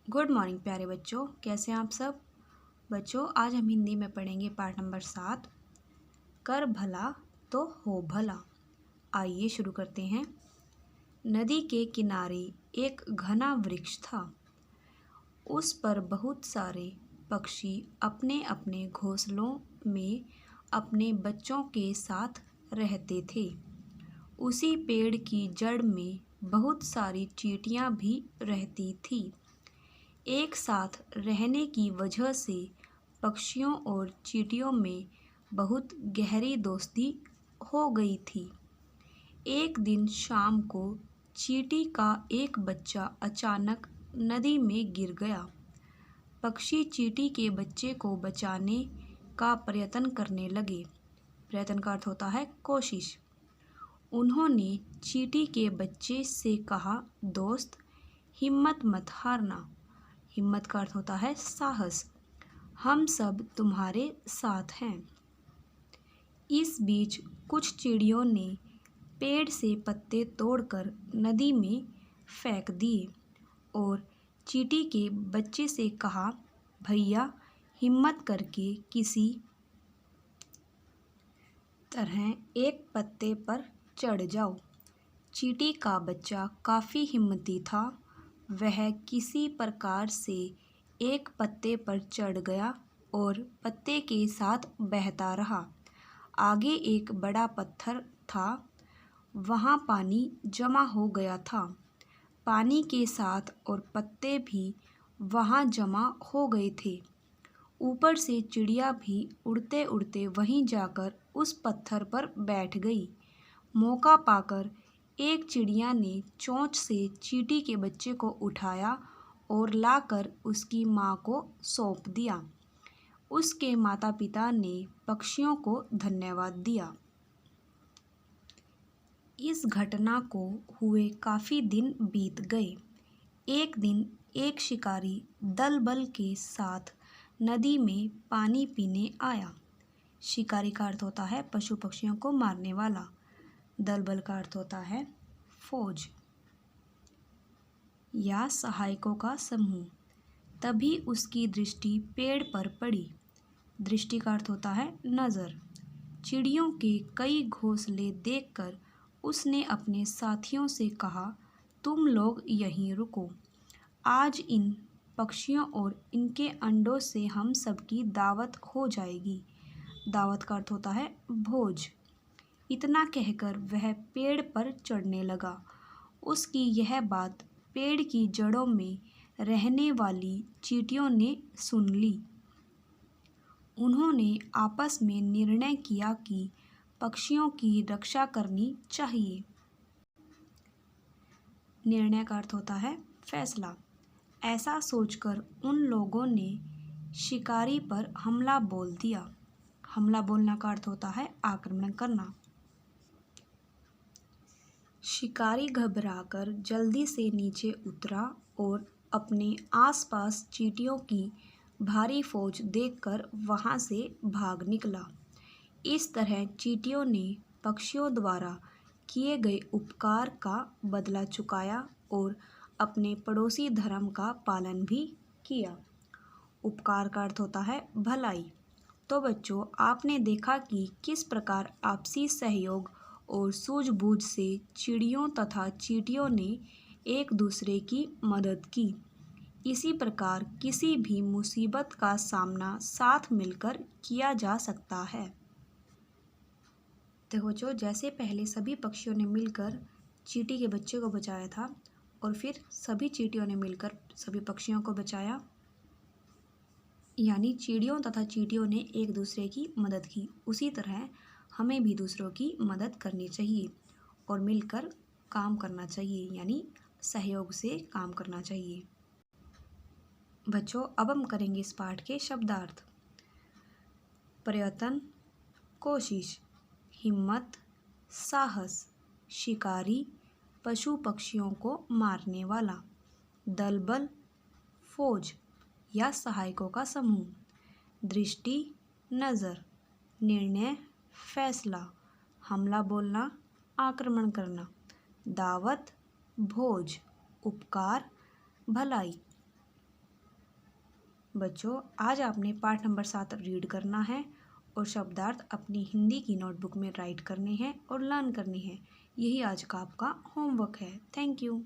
Good morning प्यारे बच्चों, कैसे हैं आप सब बच्चों। आज हम हिंदी में पढ़ेंगे पाठ नंबर 7, कर भला तो हो भला। आइए शुरू करते हैं। नदी के किनारे एक घना वृक्ष था। उस पर बहुत सारे पक्षी अपने अपने घोंसलों में अपने बच्चों के साथ रहते थे। उसी पेड़ की जड़ में बहुत सारी चींटियां भी रहती थी। एक साथ रहने की वजह से पक्षियों और चींटियों में बहुत गहरी दोस्ती हो गई थी। एक दिन शाम को चींटी का एक बच्चा अचानक नदी में गिर गया। पक्षी चींटी के बच्चे को बचाने का प्रयत्न करने लगे। प्रयत्न का अर्थ होता है कोशिश। उन्होंने चींटी के बच्चे से कहा, दोस्त, हिम्मत मत हारना। हिम्मत का अर्थ होता है साहस। हम सब तुम्हारे साथ हैं। इस बीच कुछ चिड़ियों ने पेड़ से पत्ते तोड़कर नदी में फेंक दिए और चींटी के बच्चे से कहा, भैया, हिम्मत करके किसी तरह एक पत्ते पर चढ़ जाओ। चींटी का बच्चा काफ़ी हिम्मती था। वह किसी प्रकार से एक पत्ते पर चढ़ गया और पत्ते के साथ बहता रहा। आगे एक बड़ा पत्थर था। वहाँ पानी जमा हो गया था। पानी के साथ और पत्ते भी वहाँ जमा हो गए थे। ऊपर से चिड़िया भी उड़ते उड़ते वहीं जाकर उस पत्थर पर बैठ गई। मौका पाकर एक चिड़िया ने चोंच से चींटी के बच्चे को उठाया और लाकर उसकी माँ को सौंप दिया। उसके माता पिता ने पक्षियों को धन्यवाद दिया। इस घटना को हुए काफ़ी दिन बीत गए। एक दिन एक शिकारी दल-बल के साथ नदी में पानी पीने आया। शिकारी का अर्थ होता है पशु पक्षियों को मारने वाला। दल-बल का अर्थ होता है फौज या सहायकों का समूह। तभी उसकी दृष्टि पेड़ पर पड़ी। दृष्टि का अर्थ होता है नज़र। चिड़ियों के कई घोंसले देखकर उसने अपने साथियों से कहा, तुम लोग यहीं रुको। आज इन पक्षियों और इनके अंडों से हम सबकी दावत हो जाएगी। दावत का अर्थ होता है भोज। इतना कहकर वह पेड़ पर चढ़ने लगा। उसकी यह बात पेड़ की जड़ों में रहने वाली चींटियों ने सुन ली। उन्होंने आपस में निर्णय किया कि पक्षियों की रक्षा करनी चाहिए। निर्णय का अर्थ होता है फैसला। ऐसा सोचकर उन लोगों ने शिकारी पर हमला बोल दिया। हमला बोलना का अर्थ होता है आक्रमण करना। शिकारी घबराकर जल्दी से नीचे उतरा और अपने आसपास चींटियों की भारी फौज देखकर वहां से भाग निकला। इस तरह चींटियों ने पक्षियों द्वारा किए गए उपकार का बदला चुकाया और अपने पड़ोसी धर्म का पालन भी किया। उपकार का अर्थ होता है भलाई। तो बच्चों, आपने देखा कि किस प्रकार आपसी सहयोग और सूझबूझ से चिड़ियों तथा चींटियों ने एक दूसरे की मदद की। इसी प्रकार किसी भी मुसीबत का सामना साथ मिलकर किया जा सकता है। देखो बच्चों, जैसे पहले सभी पक्षियों ने मिलकर चींटी के बच्चे को बचाया था और फिर सभी चींटियों ने मिलकर सभी पक्षियों को बचाया, यानी चिड़ियों तथा चींटियों ने एक दूसरे की मदद की, उसी तरह हमें भी दूसरों की मदद करनी चाहिए और मिलकर काम करना चाहिए, यानी सहयोग से काम करना चाहिए। बच्चों, अब हम करेंगे इस पाठ के शब्दार्थ। प्रयत्न, कोशिश, हिम्मत, साहस, शिकारी, पशु पक्षियों को मारने वाला, दलबल, फौज या सहायकों का समूह, दृष्टि, नज़र, निर्णय, फैसला, हमला बोलना, आक्रमण करना, दावत, भोज, उपकार, भलाई। बच्चों आज आपने पाठ नंबर 7 रीड करना है और शब्दार्थ अपनी हिंदी की नोटबुक में राइट करने हैं और लर्न करनी है। यही आज का आपका होमवर्क है। Thank you.